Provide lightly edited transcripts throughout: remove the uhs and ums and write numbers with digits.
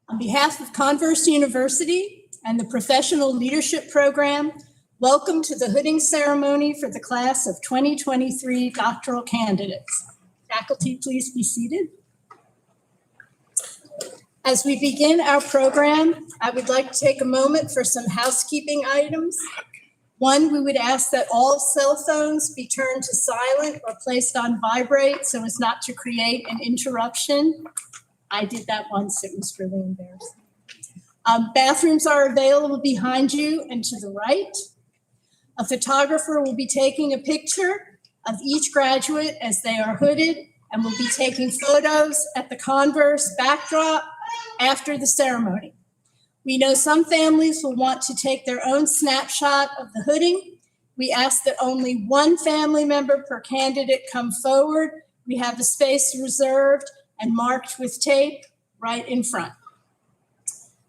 On behalf of Converse University and the Professional Leadership Program, welcome to the hooding ceremony for the class of 2023 doctoral candidates. Faculty, please be seated. As we begin our program, I would like to take a moment for some housekeeping items. One, we would ask that all cell phones be turned to silent or placed on vibrate so as not to create an interruption. I did that once. It was really embarrassing. Bathrooms are available behind you and to the right. A photographer will be taking a picture of each graduate as they are hooded and will be taking photos at the Converse backdrop after the ceremony. We know some families will want to take their own snapshot of the hooding. We ask that only one family member per candidate come forward. We have a space reserved and marked with tape right in front.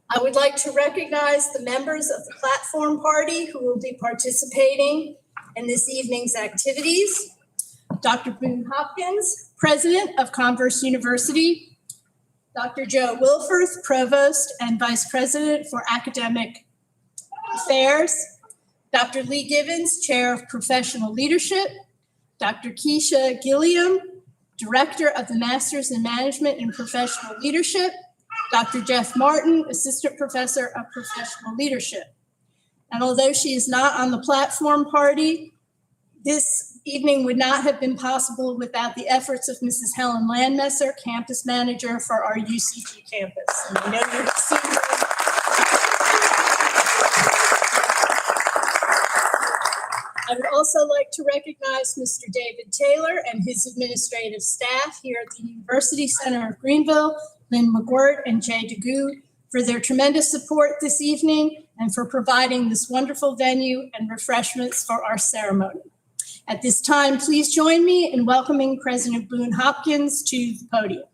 I would like to recognize the members of the platform party who will be participating in this evening's activities. Dr. Boone Hopkins, President of Converse University, Dr. Joe Wilforth, Provost and Vice President for Academic Affairs, Dr. Lee Givens, Chair of Professional Leadership, Dr. Keisha Gilliam, Director of the Masters in Management and Professional Leadership, Dr. Jeff Martin, Assistant Professor of Professional Leadership. And although she is not on the platform party, this evening would not have been possible without the efforts of Mrs. Helen Landmesser, Campus Manager for our UCG campus. And I know you've seen her. I would also like to recognize Mr. David Taylor and his administrative staff here at the University Center of Greenville, Lynn McGirt and Jay DeGoo, for their tremendous support this evening and for providing this wonderful venue and refreshments for our ceremony. At this time, please join me in welcoming President Boone Hopkins to the podium.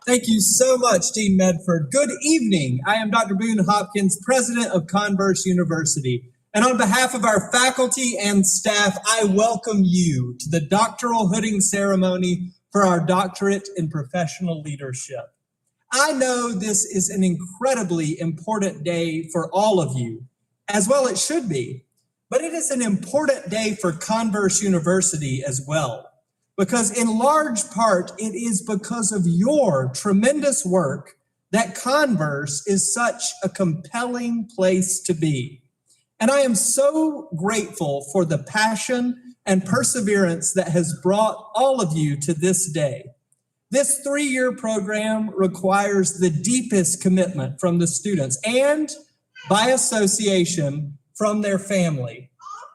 Thank you so much, Dean Medford. Good evening. I am Dr. Boone Hopkins, President of Converse University. And on behalf of our faculty and staff, I welcome you to the doctoral hooding ceremony for our doctorate in professional leadership. I know this is an incredibly important day for all of you, as well it should be, but it is an important day for Converse University as well. Because in large part, it is because of your tremendous work that Converse is such a compelling place to be. And I am so grateful for the passion, and perseverance that has brought all of you to this day. This 3-year program requires the deepest commitment from the students and, by association, from their family.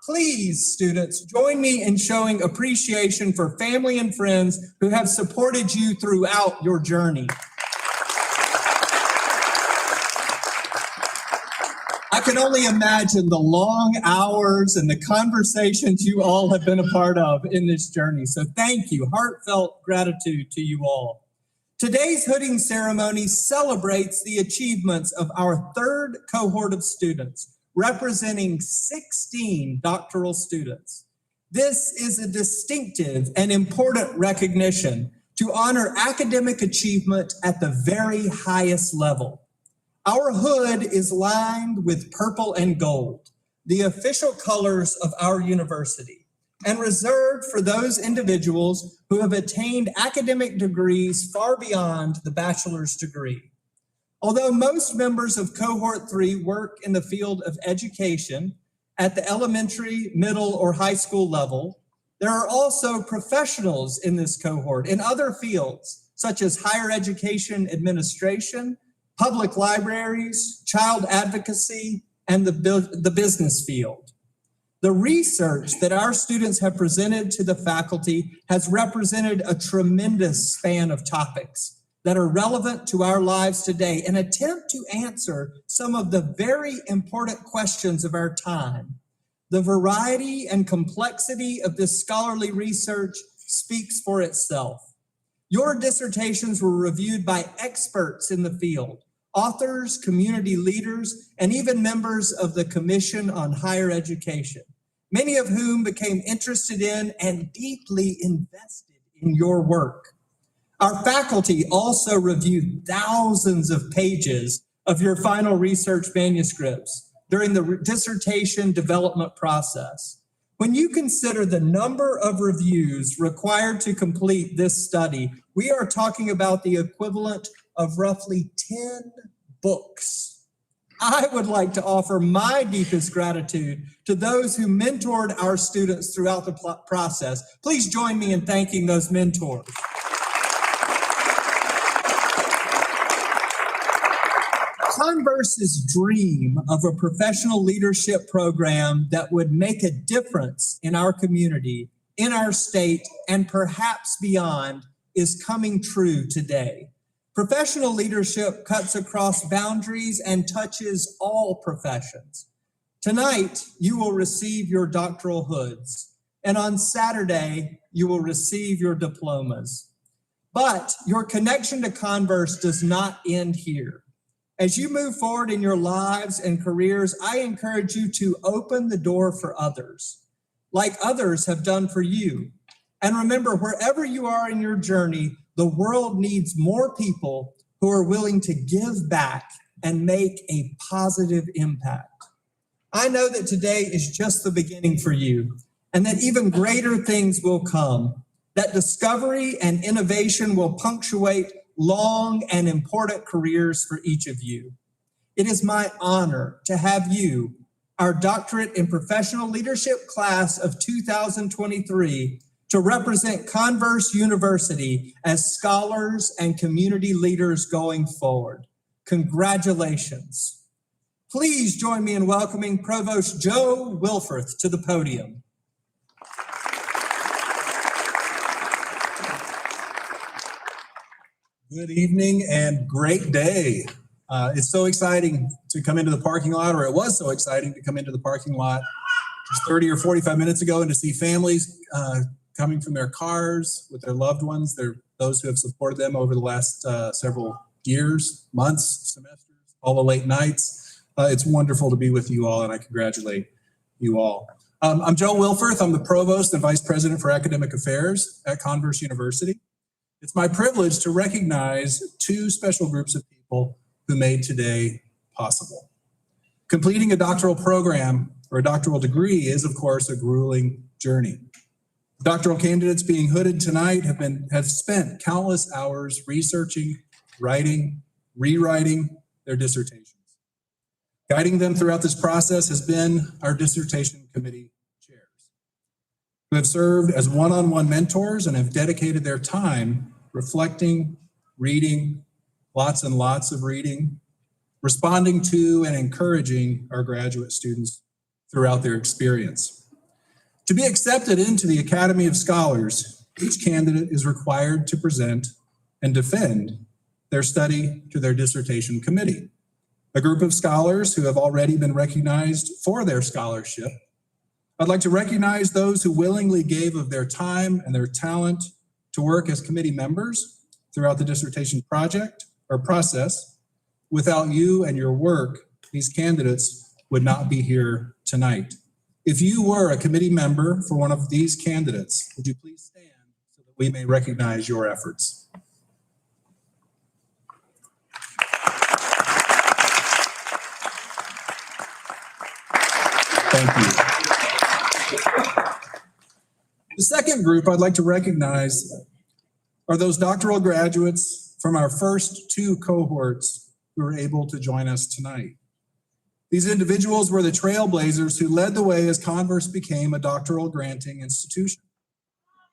Please, students, join me in showing appreciation for family and friends who have supported you throughout your journey. I can only imagine the long hours and the conversations you all have been a part of in this journey. So thank you. Heartfelt gratitude to you all. Today's hooding ceremony celebrates the achievements of our 3rd cohort of students, representing 16 doctoral students. This is a distinctive and important recognition to honor academic achievement at the very highest level. Our hood is lined with purple and gold, the official colors of our university, and reserved for those individuals who have attained academic degrees far beyond the bachelor's degree. Although most members of Cohort 3 work in the field of education at the elementary, middle, or high school level, there are also professionals in this cohort in other fields, such as higher education administration, public libraries, child advocacy, and the business field. The research that our students have presented to the faculty has represented a tremendous span of topics that are relevant to our lives today and attempt to answer some of the very important questions of our time. The variety and complexity of this scholarly research speaks for itself. Your dissertations were reviewed by experts in the field, authors, community leaders, and even members of the Commission on Higher Education, many of whom became interested in and deeply invested in your work. Our faculty also reviewed thousands of pages of your final research manuscripts during the dissertation development process. When you consider the number of reviews required to complete this study, we are talking about the equivalent of roughly 10 books. I would like to offer my deepest gratitude to those who mentored our students throughout the process. Please join me in thanking those mentors. Converse's dream of a professional leadership program that would make a difference in our community, in our state, and perhaps beyond is coming true today. Professional leadership cuts across boundaries and touches all professions. Tonight, you will receive your doctoral hoods, and on Saturday, you will receive your diplomas. But your connection to Converse does not end here. As you move forward in your lives and careers, I encourage you to open the door for others, like others have done for you. And remember, wherever you are in your journey, the world needs more people who are willing to give back and make a positive impact. I know that today is just the beginning for you, and that even greater things will come, that discovery and innovation will punctuate long and important careers for each of you. It is my honor to have you, our Doctorate in Professional Leadership class of 2023, to represent Converse University as scholars and community leaders going forward. Congratulations. Please join me in welcoming Provost Joe Wilforth to the podium. Good evening and great day. It's so exciting to come into the parking lot, or it was so exciting to come into the parking lot just 30 or 45 minutes ago and to see families coming from their cars with their loved ones. They're those who have supported them over the last several years, months, semesters, all the late nights. It's wonderful to be with you all, and I congratulate you all. I'm Joe Wilforth. I'm the Provost and Vice President for Academic Affairs at Converse University. It's my privilege to recognize two special groups of people who made today possible. Completing a doctoral program or a doctoral degree is, of course, a grueling journey. Doctoral candidates being hooded tonight have spent countless hours researching, writing, rewriting their dissertations. Guiding them throughout this process has been our dissertation committee chairs. who have served as one-on-one mentors and have dedicated their time reflecting, reading, lots and lots of reading, responding to and encouraging our graduate students throughout their experience. To be accepted into the Academy of Scholars, each candidate is required to present and defend their study to their dissertation committee, a group of scholars who have already been recognized for their scholarship. I'd like to recognize those who willingly gave of their time and their talent to work as committee members throughout the dissertation project or process. Without you and your work, these candidates would not be here tonight. If you were a committee member for one of these candidates, would you please stand so that we may recognize your efforts? Thank you. The second group I'd like to recognize are those doctoral graduates from our first two cohorts who were able to join us tonight. These individuals were the trailblazers who led the way as Converse became a doctoral granting institution.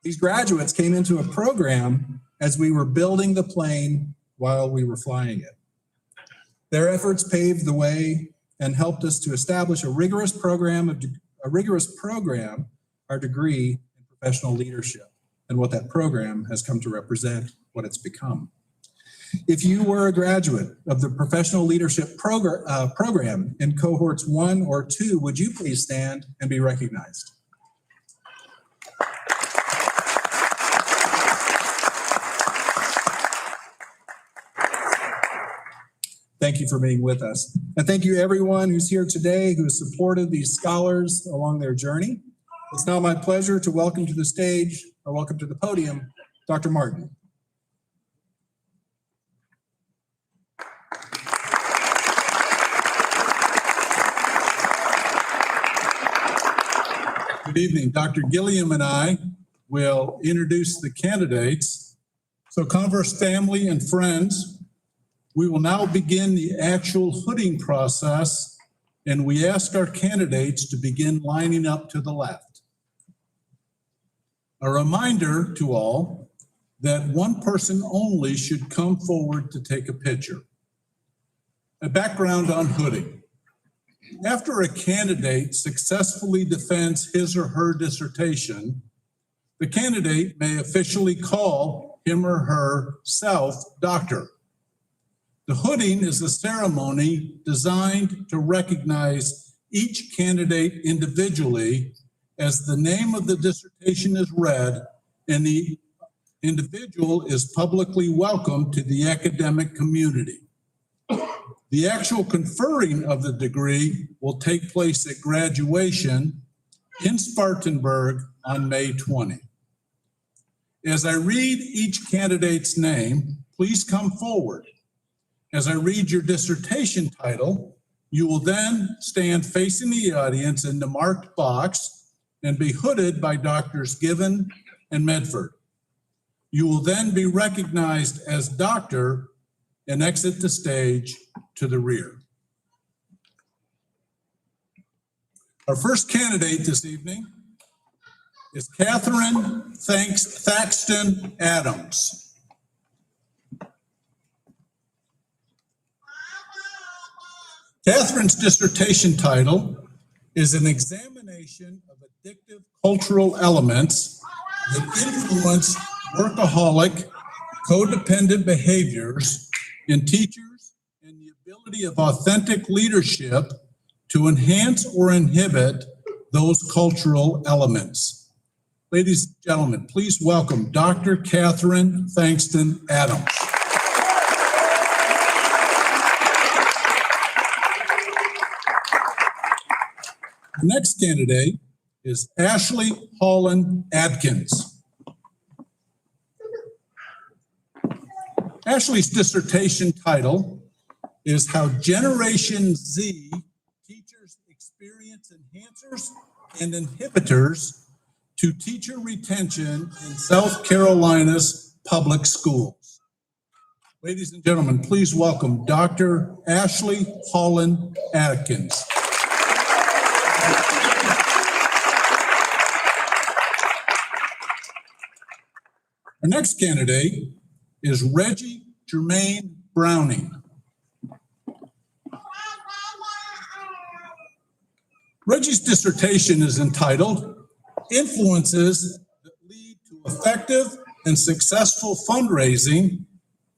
These graduates came into a program as we were building the plane while we were flying it. Their efforts paved the way and helped us to establish a rigorous program, our degree in professional leadership, and what that program has come to represent, what it's become. If you were a graduate of the professional leadership program in cohorts 1 or 2, would you please stand and be recognized? Thank you for being with us. And thank you everyone who's here today who has supported these scholars along their journey. It's now my pleasure to welcome to the stage, or welcome to the podium, Dr. Martin. Good evening. Dr. Gilliam and I will introduce the candidates. So Converse family and friends, we will now begin the actual hooding process, and we ask our candidates to begin lining up to the left. A reminder to all that one person only should come forward to take a picture. A background on hooding. After a candidate successfully defends his or her dissertation, the candidate may officially call him or herself doctor. The hooding is a ceremony designed to recognize each candidate individually as the name of the dissertation is read and the individual is publicly welcomed to the academic community. The actual conferring of the degree will take place at graduation in Spartanburg on May 20. As I read each candidate's name, please come forward. As I read your dissertation title, you will then stand facing the audience in the marked box and be hooded by Doctors Given and Medford. You will then be recognized as doctor and exit the stage to the rear. Our first candidate this evening is Catherine Thaxton Adams. Catherine's dissertation title is an examination of addictive cultural elements that influence workaholic, codependent behaviors in teachers and the ability of authentic leadership to enhance or inhibit those cultural elements. Ladies and gentlemen, please welcome Dr. Catherine Thaxton Adams. The next candidate is Ashley Holland Adkins. Ashley's dissertation title is How Generation Z Teachers Experience Enhancers and Inhibitors to Teacher Retention in South Carolina's Public Schools. Ladies and gentlemen, please welcome Dr. Ashley Holland Adkins. Our next candidate is Reggie Germain Browning. Reggie's dissertation is entitled Influences that Lead to Effective and Successful Fundraising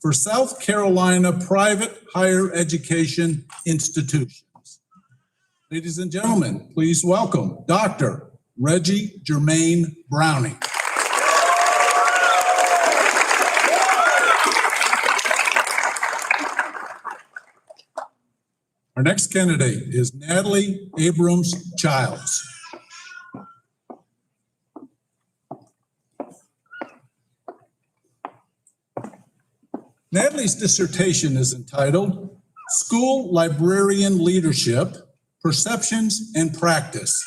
for South Carolina Private Higher Education Institutions. Ladies and gentlemen, please welcome Dr. Reggie Germain Browning. Our next candidate is Natalie Abrams Childs. Natalie's dissertation is entitled School Librarian Leadership, Perceptions and Practice.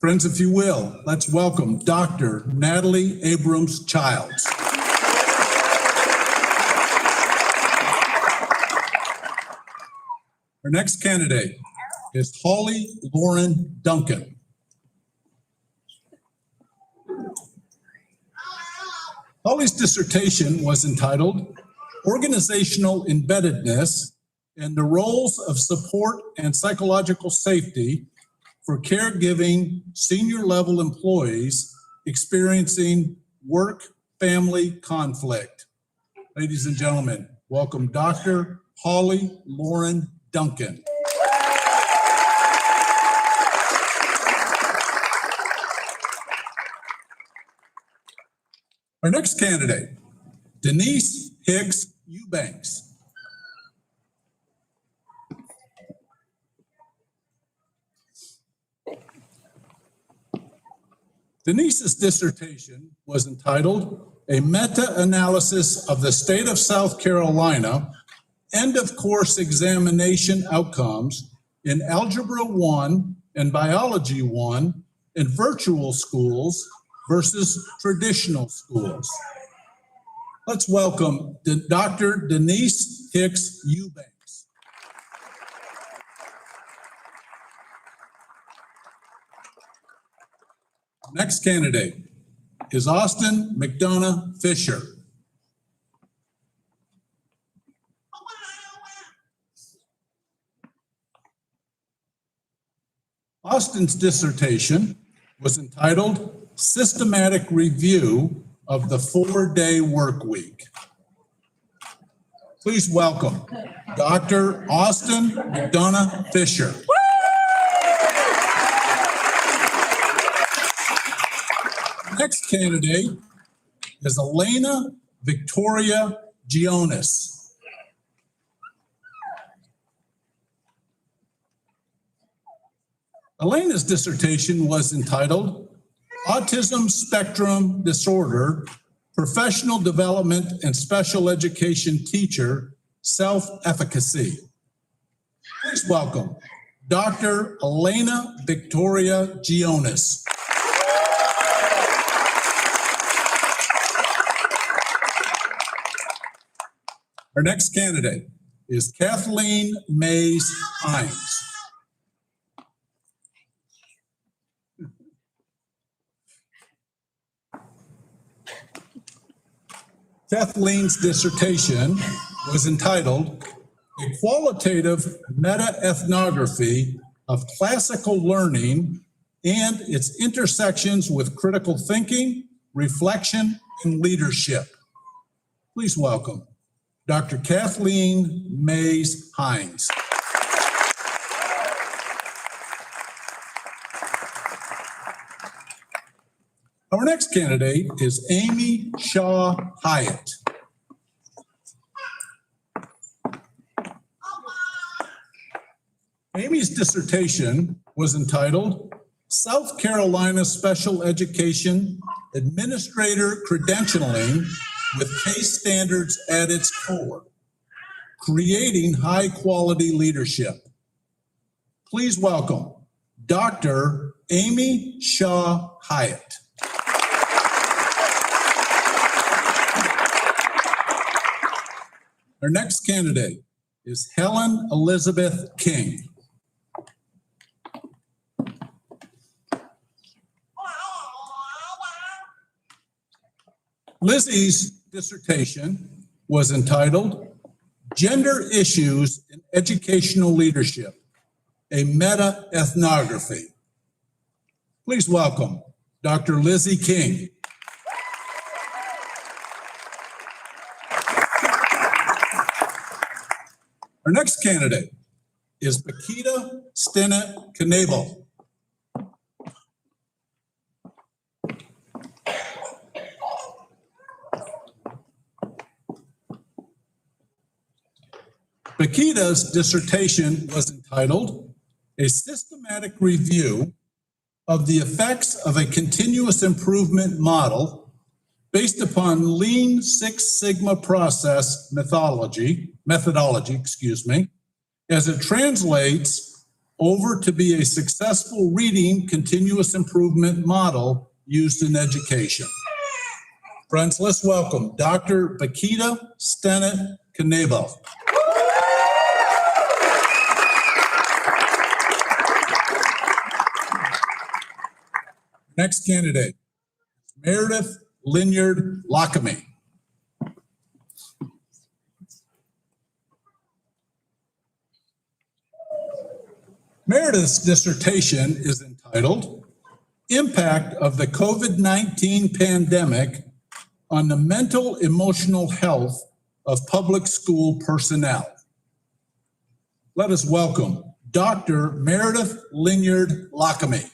Friends, if you will, let's welcome Dr. Natalie Abrams Childs. Our next candidate is Holly Lauren Duncan. Holly's dissertation was entitled Organizational Embeddedness and the Roles of Support and Psychological Safety for Caregiving Senior Level Employees Experiencing Work-Family Conflict. Ladies and gentlemen, welcome Dr. Holly Lauren Duncan. Our next candidate, Denise Hicks Eubanks. Denise's dissertation was entitled A Meta-Analysis of the State of South Carolina End-of-Course Examination Outcomes in Algebra 1 and Biology 1 in Virtual Schools versus Traditional Schools. Let's welcome Dr. Denise Hicks Eubanks. Next candidate is Austin McDonough Fisher. Austin's dissertation was entitled Systematic Review of the 4-Day Work Week. Please welcome Dr. Austin McDonough Fisher. Next candidate is Elena Victoria Gionis. Elena's dissertation was entitled Autism Spectrum Disorder, Professional Development and Special Education Teacher, Self-Efficacy. Please welcome Dr. Elena Victoria Gionis. Our next candidate is Kathleen Mays Hines. Kathleen's dissertation was entitled A Qualitative Meta-Ethnography of Classical Learning and Its Intersections with Critical Thinking, Reflection, and Leadership. Please welcome Dr. Kathleen Mays Hines. Our next candidate is Amy Shaw Hyatt. Amy's dissertation was entitled South Carolina Special Education Administrator Credentialing with Case Standards at its core, Creating High-Quality Leadership. Please welcome Dr. Amy Shaw Hyatt. Our next candidate is Helen Elizabeth King. Lizzie's dissertation was entitled Gender Issues in Educational Leadership, a Meta-Ethnography. Please welcome Dr. Lizzie King. Our next candidate is Bakita Stennett Knabel. Bakita's dissertation was entitled A Systematic Review of the Effects of a Continuous Improvement Model Based upon Lean Six Sigma Process methodology, as it translates over to be a successful reading continuous improvement model used in education. Friends, let's welcome Dr. Bakita Stennett Knabel. Next candidate, Meredith Linyard Lockamy. Meredith's dissertation is entitled Impact of the COVID-19 Pandemic on the Mental Emotional Health of Public School Personnel. Let us welcome Dr. Meredith Linyard Lockamy.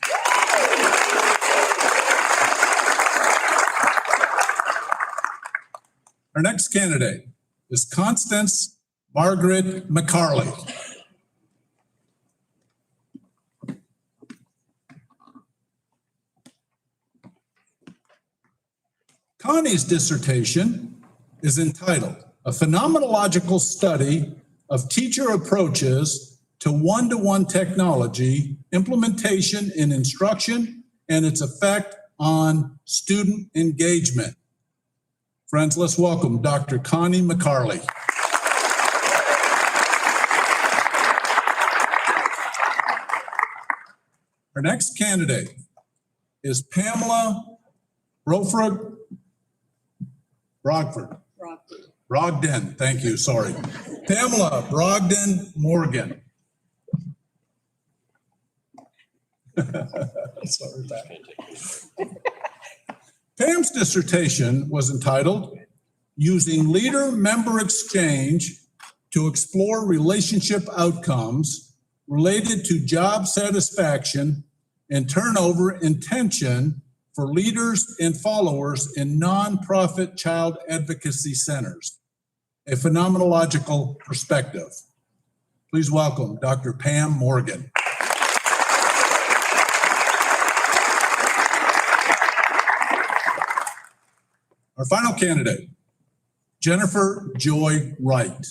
Our next candidate is Constance Margaret McCarley. Connie's dissertation is entitled A Phenomenological Study of Teacher Approaches to One-to-One Technology Implementation in Instruction and its Effect on Student Engagement. Friends, let's welcome Dr. Connie McCarley. Our next candidate is Pamela Brogden. Thank you, sorry. Pamela Brogden Morgan. Sorry about that. Pam's dissertation was entitled Using Leader-Member Exchange to Explore Relationship Outcomes Related to Job Satisfaction and Turnover Intention for Leaders and Followers in Nonprofit Child Advocacy Centers, a Phenomenological Perspective. Please welcome Dr. Pam Morgan. Our final candidate, Jennifer Joy Wright.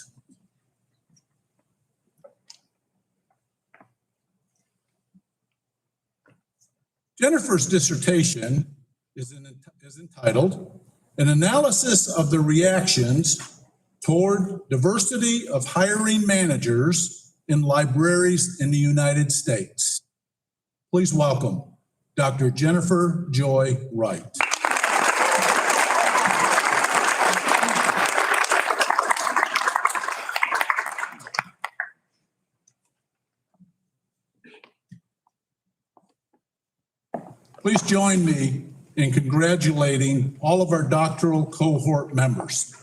Jennifer's dissertation is entitled An Analysis of the Reactions Toward Diversity of Hiring Managers in Libraries in the United States. Please welcome Dr. Jennifer Joy Wright. Please join me in congratulating all of our doctoral cohort members.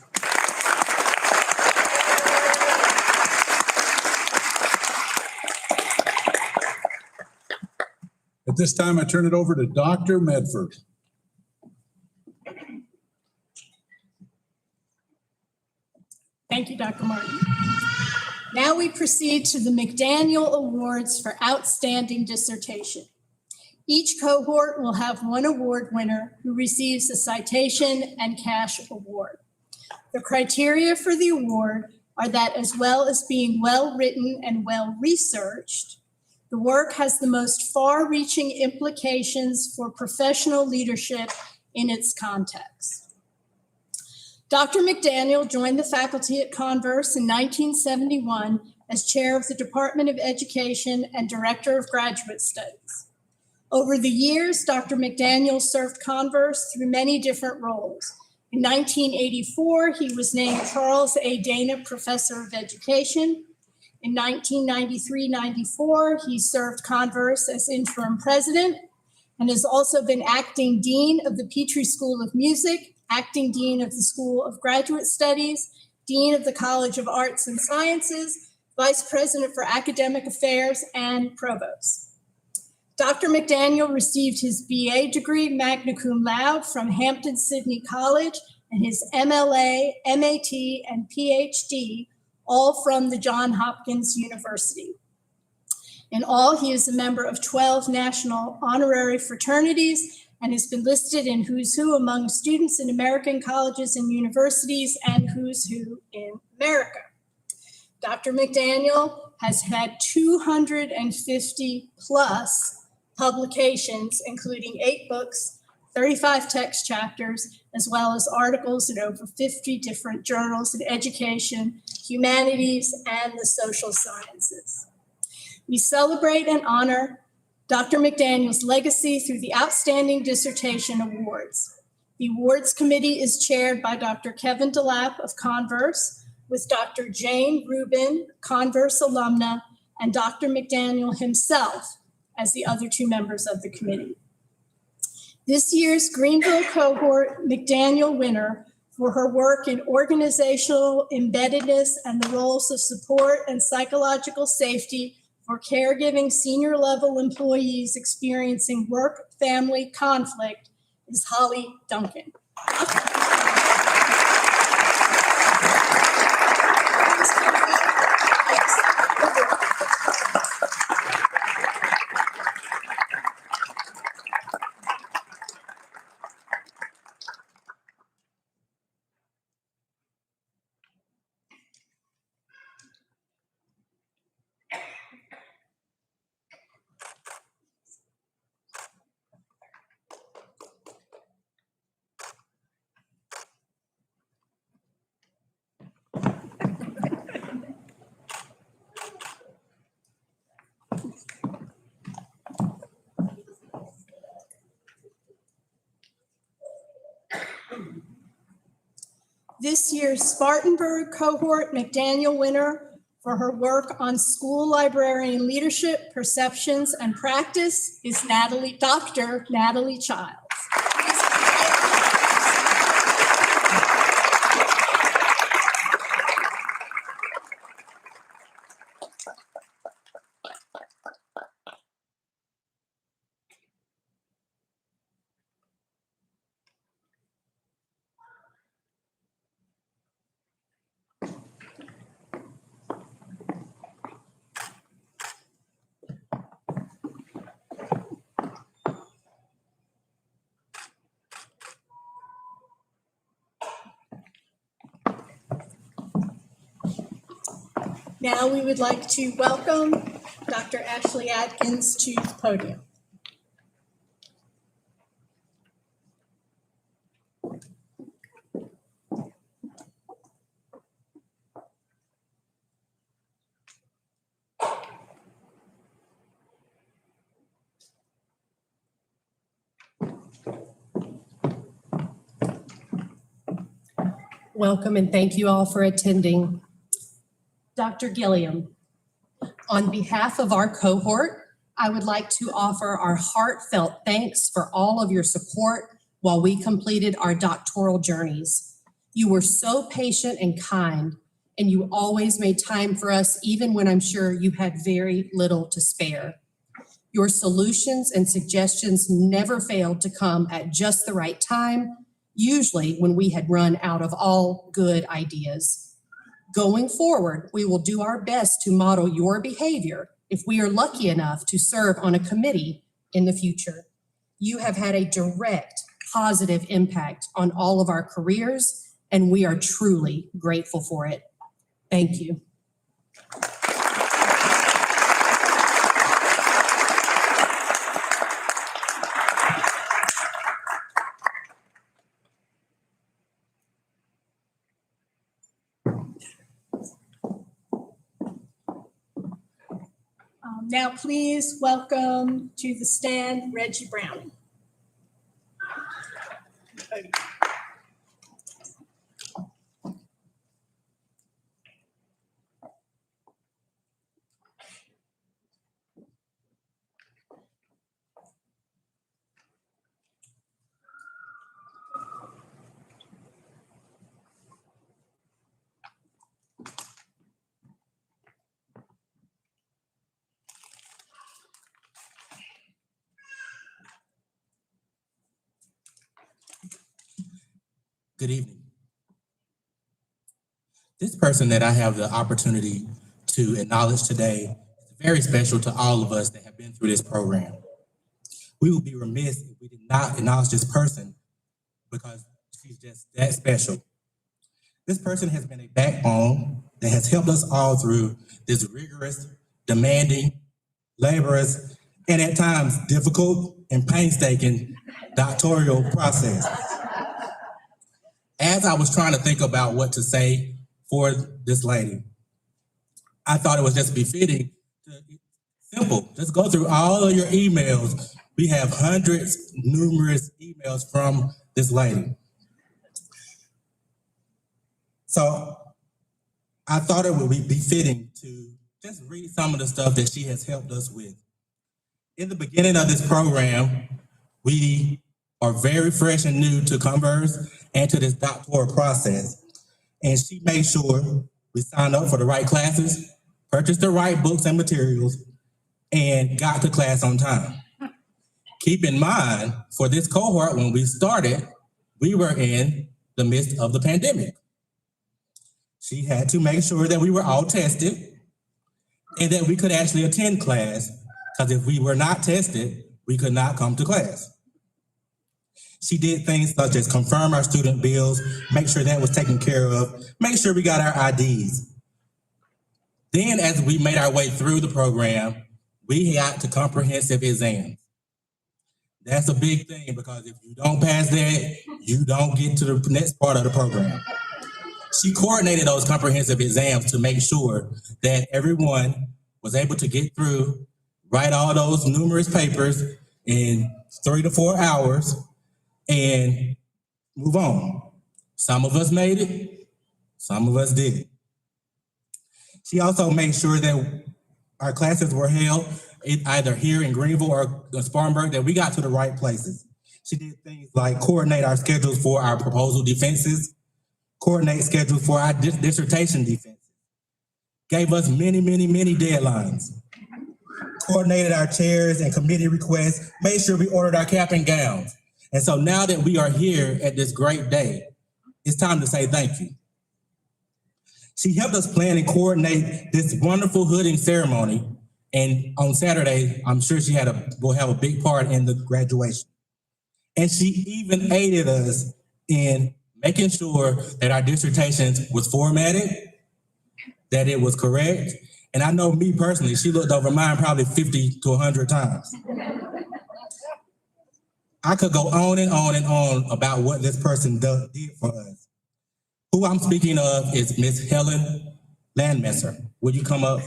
At this time, I turn it over to Dr. Medford. Thank you, Dr. Martin. Now we proceed to the McDaniel Awards for Outstanding Dissertation. Each cohort will have one award winner who receives a citation and cash award. The criteria for the award are that as well as being well-written and well-researched, the work has the most far-reaching implications for professional leadership in its context. Dr. McDaniel joined the faculty at Converse in 1971 as chair of the Department of Education and director of graduate studies. Over the years, Dr. McDaniel served Converse through many different roles, In 1984, he was named Charles A. Dana Professor of Education. In 1993-94, he served Converse as interim president and has also been acting dean of the Petrie School of Music, acting dean of the School of Graduate Studies, dean of the College of Arts and Sciences, vice president for academic affairs, and provost. Dr. McDaniel received his BA degree magna cum laude from Hampton-Sydney College and his MLA, MAT, and PhD, all from the Johns Hopkins University. In all, he is a member of 12 national honorary fraternities and has been listed in Who's Who among students in American colleges and universities and Who's Who in America. Dr. McDaniel has had 250 plus publications, including 8 books, 35 text chapters, as well as articles in over 50 different journals in education, humanities, and the social sciences. We celebrate and honor Dr. McDaniel's legacy through the Outstanding Dissertation Awards. The awards committee is chaired by Dr. Kevin DeLapp of Converse, with Dr. Jane Rubin, Converse alumna, and Dr. McDaniel himself as the other 2 members of the committee. This year's Greenville cohort McDaniel winner for her work in organizational embeddedness and the roles of support and psychological safety for caregiving senior level employees experiencing work-family conflict is Holly Duncan. This year's Spartanburg cohort McDaniel winner for her work on school librarian leadership, perceptions, and practice is Dr. Natalie Childs. Now we would like to welcome Dr. Ashley Atkins to the podium. Welcome and thank you all for attending. Dr. Gilliam, on behalf of our cohort, I would like to offer our heartfelt thanks for all of your support while we completed our doctoral journeys. You were so patient and kind, and you always made time for us, even when I'm sure you had very little to spare. Your solutions and suggestions never failed to come at just the right time, usually when we had run out of all good ideas. Going forward, we will do our best to model your behavior if we are lucky enough to serve on a committee in the future. You have had a direct, positive impact on all of our careers, and we are truly grateful for it. Thank you. Now please welcome to the stand Reggie Browning. Good evening. This person that I have the opportunity to acknowledge today is very special to all of us that have been through this program. We would be remiss if we did not acknowledge this person because she's just that special. This person has been a backbone that has helped us all through this rigorous, demanding, laborious, and at times difficult and painstaking doctoral process. As I was trying to think about what to say for this lady, I thought it was just befitting to simple. Just go through all of your emails. We have hundreds, numerous emails from this lady. So I thought it would be befitting to just read some of the stuff that she has helped us with. In the beginning of this program, we are very fresh and new to Converse and to this doctoral process. And she made sure we signed up for the right classes, purchased the right books and materials, and got to class on time. Keep in mind, for this cohort, when we started, we were in the midst of the pandemic. She had to make sure that we were all tested and that we could actually attend class, because if we were not tested, we could not come to class. She did things such as confirm our student bills, make sure that was taken care of, make sure we got our IDs. Then as we made our way through the program, we got to comprehensive exams. That's a big thing because if you don't pass that, you don't get to the next part of the program. She coordinated those comprehensive exams to make sure that everyone was able to get through, write all those numerous papers in 3 to 4 hours, and move on. Some of us made it, some of us didn't. She also made sure that our classes were held either here in Greenville or Spartanburg, that we got to the right places. She did things like coordinate our schedules for our proposal defenses, coordinate schedules for our dissertation defenses, gave us many, many, many deadlines, coordinated our chairs and committee requests, made sure we ordered our cap and gowns. And so now that we are here at this great day, it's time to say thank you. She helped us plan and coordinate this wonderful hooding ceremony. And on Saturday, I'm sure she will have a big part in the graduation. And she even aided us in making sure that our dissertations was formatted, that it was correct. And I know me personally, she looked over mine probably 50 to 100 times. I could go on and on and on about what this person did for us. Who I'm speaking of is Miss Helen Landmesser. Will you come up?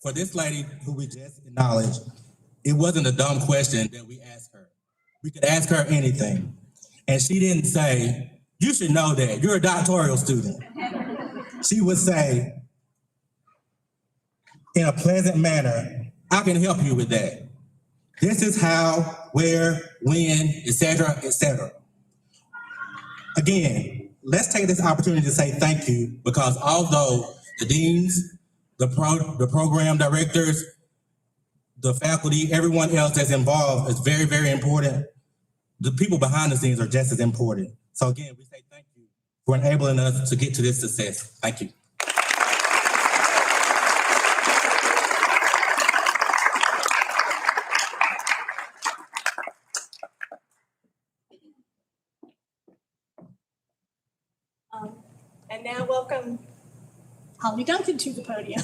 For this lady who we just acknowledged, it wasn't a dumb question that we asked her. We could ask her anything. And she didn't say, you should know that, you're a doctoral student. She would say, in a pleasant manner, I can help you with that. This is how, where, when, etc., etc. Again, let's take this opportunity to say thank you, because although the deans, the program directors, the faculty, everyone else that's involved is very, very important, the people behind the scenes are just as important. So again, we say thank you for enabling us to get to this success. Thank you. And now welcome Holly Duncan to the podium.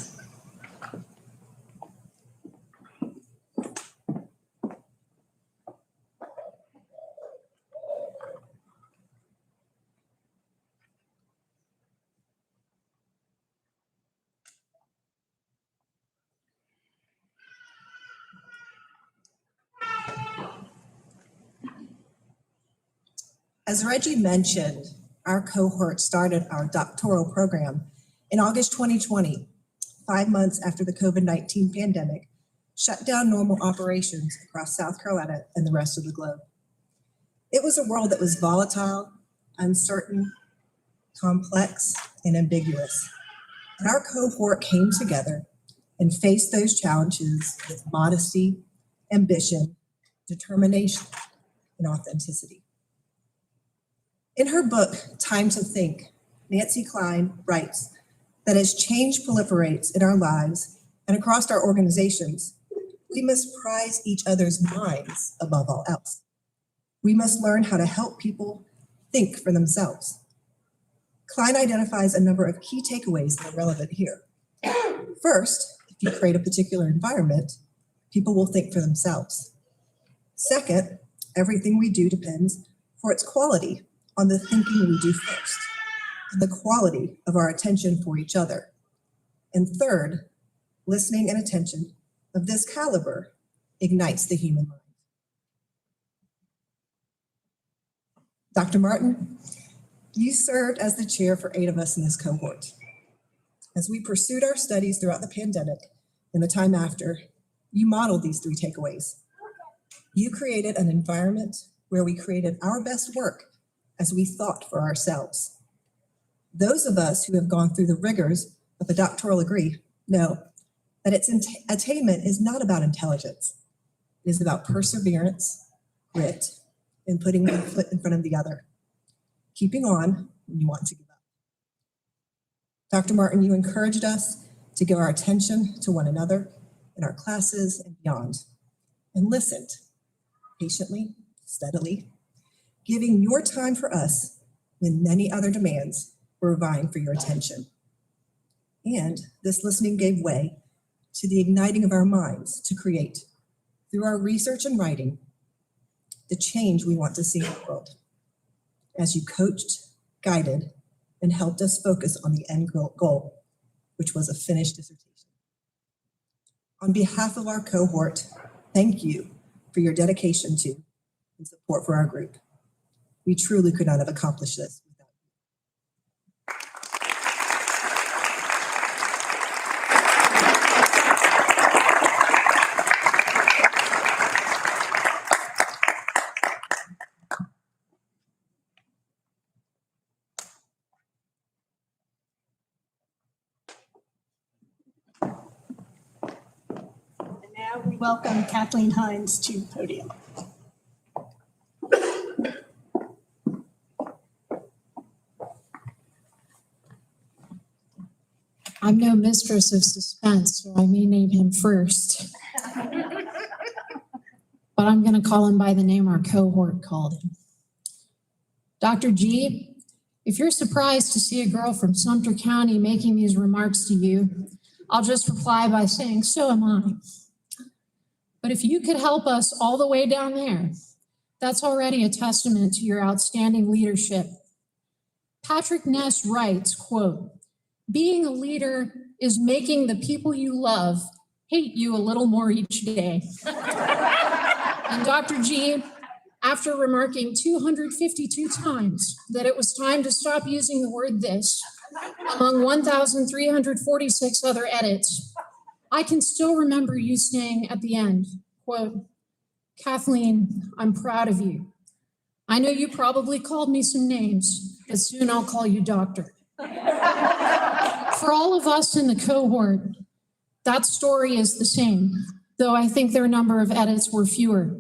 As Reggie mentioned, our cohort started our doctoral program in August 2020, 5 months after the COVID-19 pandemic shut down normal operations across South Carolina and the rest of the globe. It was a world that was volatile, uncertain, complex, and ambiguous. And our cohort came together and faced those challenges with modesty, ambition, determination, and authenticity. In her book, Time to Think, Nancy Klein writes that as change proliferates in our lives and across our organizations, we must prize each other's minds above all else. We must learn how to help people think for themselves. Klein identifies a number of key takeaways that are relevant here. First, if you create a particular environment, people will think for themselves. Second, everything we do depends for its quality on the thinking we do first, and the quality of our attention for each other. And third, listening and attention of this caliber ignites the human mind. Dr. Martin, you served as the chair for 8 of us in this cohort. As we pursued our studies throughout the pandemic and the time after, you modeled these 3 takeaways. You created an environment where we created our best work as we thought for ourselves. Those of us who have gone through the rigors of a doctoral degree know that its attainment is not about intelligence. It is about perseverance, grit, and putting one foot in front of the other, keeping on when you want to give up. Dr. Martin, you encouraged us to give our attention to one another in our classes and beyond, and listened patiently, steadily, giving your time for us when many other demands were vying for your attention. And this listening gave way to the igniting of our minds to create, through our research and writing, the change we want to see in the world. As you coached, guided, and helped us focus on the end goal, which was a finished dissertation. On behalf of our cohort, thank you for your dedication to and support for our group. We truly could not have accomplished this without And now we welcome Kathleen Hines to the podium. I'm no mistress of suspense, so I may name him first. But I'm going to call him by the name our cohort called him. Dr. G, if you're surprised to see a girl from Sumter County making these remarks to you, I'll just reply by saying, so am I. But if you could help us all the way down there, that's already a testament to your outstanding leadership. Patrick Ness writes, quote, "Being a leader is making the people you love hate you a little more each day." And Dr. G, after remarking 252 times that it was time to stop using the word "this" among 1,346 other edits, I can still remember you saying at the end, quote, "Kathleen, I'm proud of you. I know you probably called me some names, but soon I'll call you doctor." For all of us in the cohort, that story is the same, though I think their number of edits were fewer.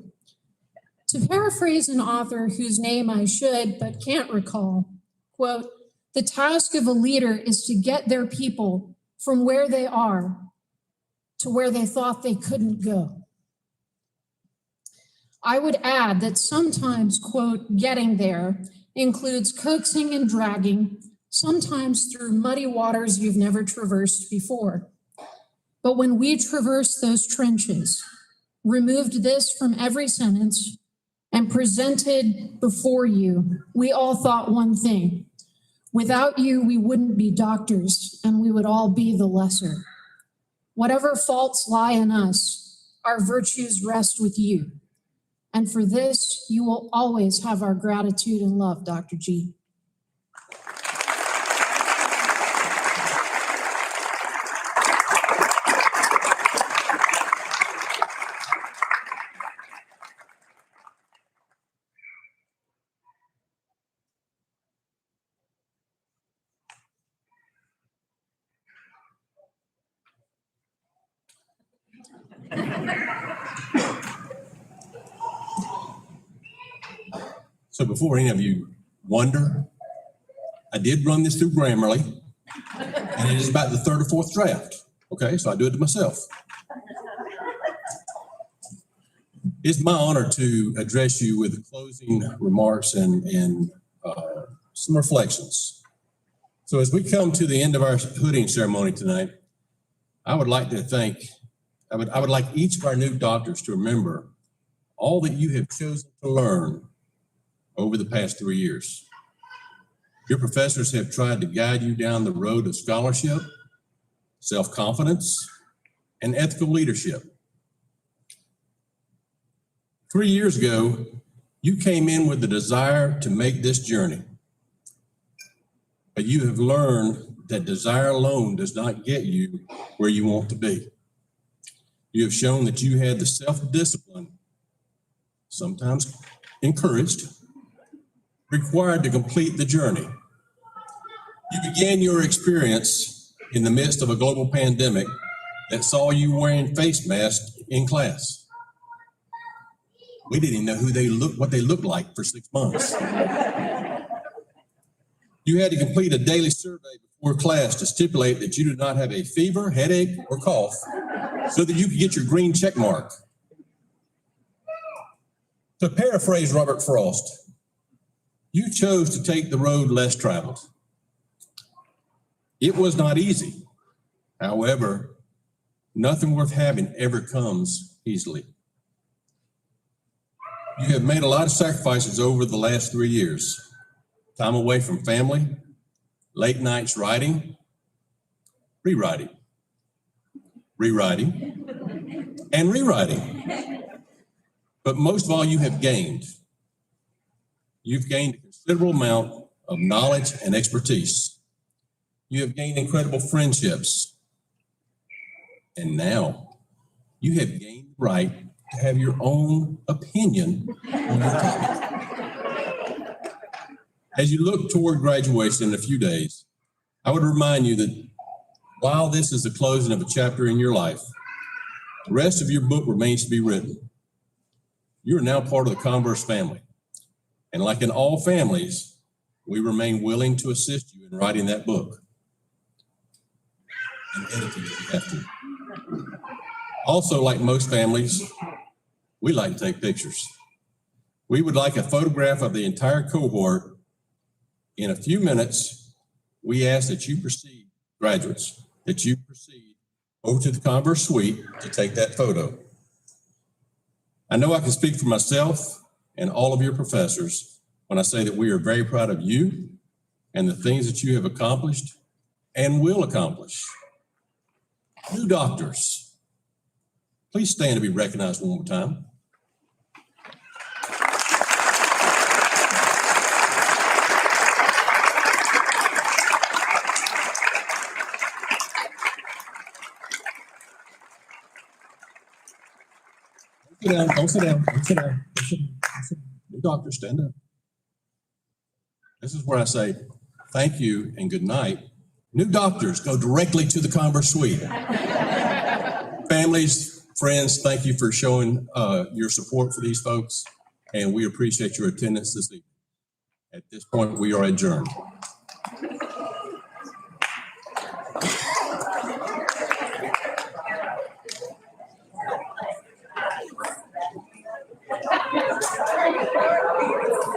To paraphrase an author whose name I should but can't recall, quote, "The task of a leader is to get their people from where they are to where they thought they couldn't go." I would add that sometimes, quote, "getting there" includes coaxing and dragging, sometimes through muddy waters you've never traversed before. But when we traversed those trenches, removed "this" from every sentence, and presented before you, we all thought one thing: without you, we wouldn't be doctors, and we would all be the lesser. Whatever faults lie in us, our virtues rest with you. And for this, you will always have our gratitude and love, Dr. G. So before any of you wonder, I did run this through Grammarly, and it is about the third or fourth draft. Okay, so I do it to myself. It's my honor to address you with closing remarks and some reflections. So as we come to the end of our hooding ceremony tonight, I would like each of our new doctors to remember all that you have chosen to learn over the past 3 years. Your professors have tried to guide you down the road of scholarship, self-confidence, and ethical leadership. 3 years ago, you came in with the desire to make this journey. But you have learned that desire alone does not get you where you want to be. You have shown that you had the self-discipline, sometimes encouraged, required to complete the journey. You began your experience in the midst of a global pandemic that saw you wearing face masks in class. We didn't even know what they looked like for 6 months. You had to complete a daily survey before class to stipulate that you did not have a fever, headache, or cough so that you could get your green check mark. To paraphrase Robert Frost, you chose to take the road less traveled. It was not easy. However, nothing worth having ever comes easily. You have made a lot of sacrifices over the last 3 years. Time away from family, late nights writing, rewriting, and rewriting. But most of all, you have gained. You've gained a considerable amount of knowledge and expertise. You have gained incredible friendships. And now you have gained the right to have your own opinion on your topic. As you look toward graduation in a few days, I would remind you that while this is the closing of a chapter in your life, the rest of your book remains to be written. You are now part of the Converse family. And like in all families, we remain willing to assist you in writing that book and editing if you have to. Also, like most families, we like to take pictures. We would like a photograph of the entire cohort. In a few minutes, we ask that you proceed, graduates, that you proceed over to the Converse suite to take that photo. I know I can speak for myself and all of your professors when I say that we are very proud of you and the things that you have accomplished and will accomplish. New doctors, please stand to be recognized one more time. Don't sit down. New doctors, stand up. This is where I say thank you and good night. New doctors go directly to the Converse suite. Families, friends, thank you for showing your support for these folks, and we appreciate your attendance this evening. At this point, we are adjourned.